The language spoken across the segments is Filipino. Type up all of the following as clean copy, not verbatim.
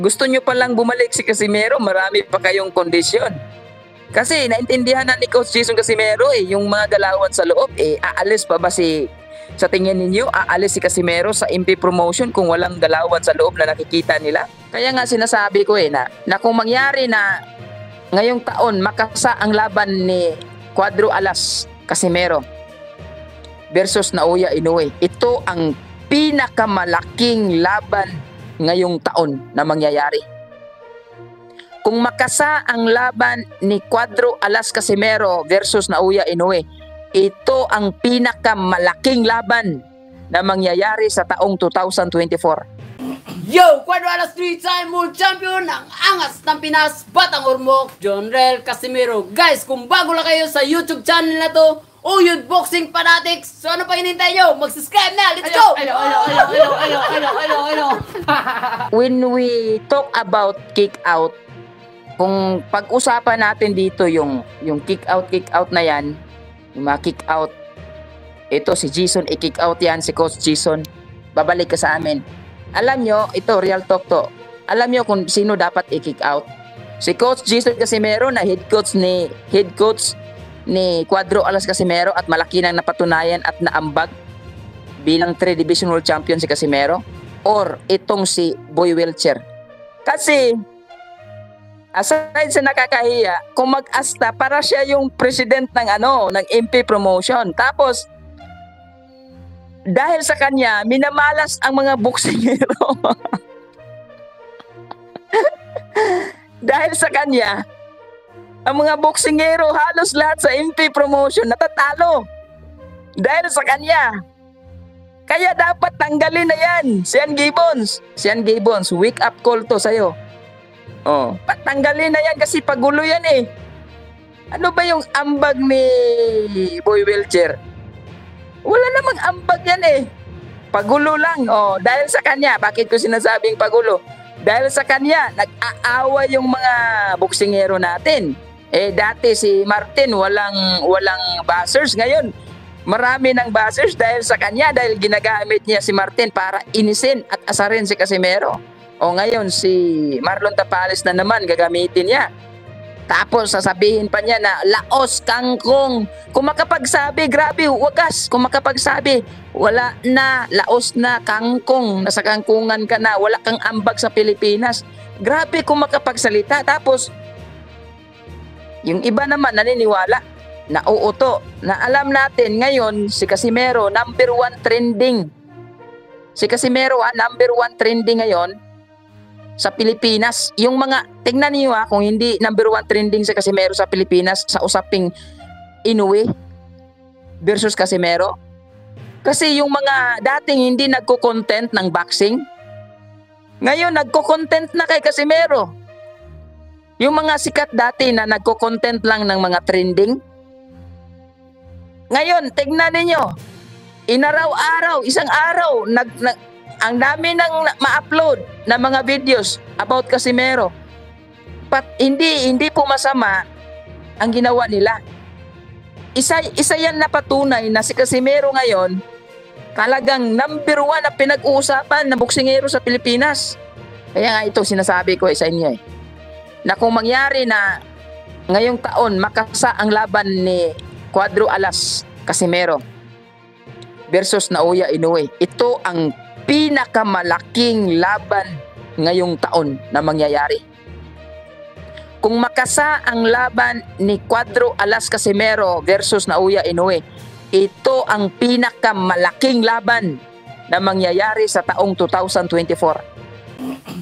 Gusto nyo palang bumalik si Casimero, marami pa kayong kondisyon. Kasi naintindihan na ni Coach Jason Casimero yung mga galawan sa loob, aalis pa ba sa tingin ninyo, aalis si Casimero sa MP promotion kung walang galawan sa loob na nakikita nila? Kaya nga sinasabi ko na kung mangyari na ngayong taon makasa ang laban ni Cuadro Alas Casimero versus Naoya Inoue, ito ang pinakamalaking laban ngayong taon na mangyayari. Kung makasa ang laban ni Cuadro Alas Casimero versus Naoya Inoue, ito ang pinakamalaking laban na mangyayari sa taong 2024. Yo! Cuadro Alas 3-time world champion ng angas ng Pinas, Batang Ormoc, Jonrel Casimero. Guys, kung bago lang kayo sa YouTube channel na to, Uyod Boxing Fanatics, so ano pa hinintay nyo? Mag-subscribe na! Let's go! When we talk about kick out, kung pag-usapan natin dito yung kick out na yan, yung mga kick out, ito si Jason i-kick out yan, si Coach Jason, babalik ka sa amin. Alam nyo, ito real talk to, alam nyo kung sino dapat i-kick out? Si Coach Jason Casimero na head coach ni Cuadro Alas Casimero at malaki nang napatunayan at naambag bilang 3 Division World Champion si Casimero, or itong si Boy Welcher. Kasi aside sa nakakahiya, kung mag-asta para siya yung president ng MP promotion. Tapos dahil sa kanya minamalas ang mga boksingero. Dahil sa kanya ang mga boksingero halos lahat sa MP promotion natatalo dahil sa kanya. Kaya dapat tanggalin na yan. Sean Gibbons, wake up call to sa'yo. Patanggalin na yan kasi pagulo yan eh. Ano ba yung ambag ni Boy Welcher? Wala namang ambag yan eh. Pagulo lang. Dahil sa kanya, bakit ko sinasabing pagulo? Dahil sa kanya, nag-aawa yung mga boksingero natin. Dati si Martin walang buzzers. Ngayon, marami ng buzzers dahil sa kanya, dahil ginagamit niya si Martin para inisin at asarin si Casimero. Ngayon, si Marlon Tapales na naman gagamitin niya. Tapos sasabihin pa niya na laos, kangkong. Kung makapagsabi, grabe, wagas. Kung makapagsabi, wala na, laos na, kangkong. Nasa kangkungan ka na, wala kang ambag sa Pilipinas. Grabe kung makapagsalita. Tapos, yung iba naman naniniwala na uuto. Na alam natin ngayon, si Casimero, #1 trending. Si Casimero, #1 trending ngayon sa Pilipinas. Yung mga, tingnan niyo kung hindi #1 trending si Casimero sa Pilipinas sa usaping Inoue versus Casimero. Kasi yung mga dating hindi nagko-content ng boxing, ngayon nagko-content na kay Casimero. Yung mga sikat dati na nagko-content lang ng mga trending, ngayon tingnan niyo, inaraw-araw, isang araw, ang dami nang ma-upload na mga videos about Casimero. Hindi po masama ang ginawa nila. Isa yan na patunay na si Casimero ngayon talagang #1 na pinag-uusapan na boksingero sa Pilipinas. Kaya nga ito sinasabi ko sa inyo na kung mangyari na ngayong taon makasa ang laban ni Cuadro Alas Casimero versus Naoya Inoue, ito ang pinakamalaking laban ngayong taon na mangyayari. Kung makasa ang laban ni Cuadro Alas Casimero versus Naoya Inoue, ito ang pinakamalaking laban na mangyayari sa taong 2024.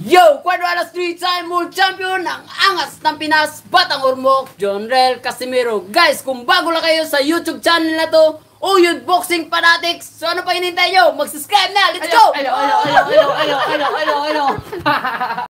Yo! Cuadro Alas 3-time world champion ng angas ng Pinas, Batang Ormoc, Jonrel Casimero. Guys, kung bago lang kayo sa YouTube channel na to, Uyod Boxing Fanatics, so ano pa hinintay nyo? Mag-subscribe na! Let's go!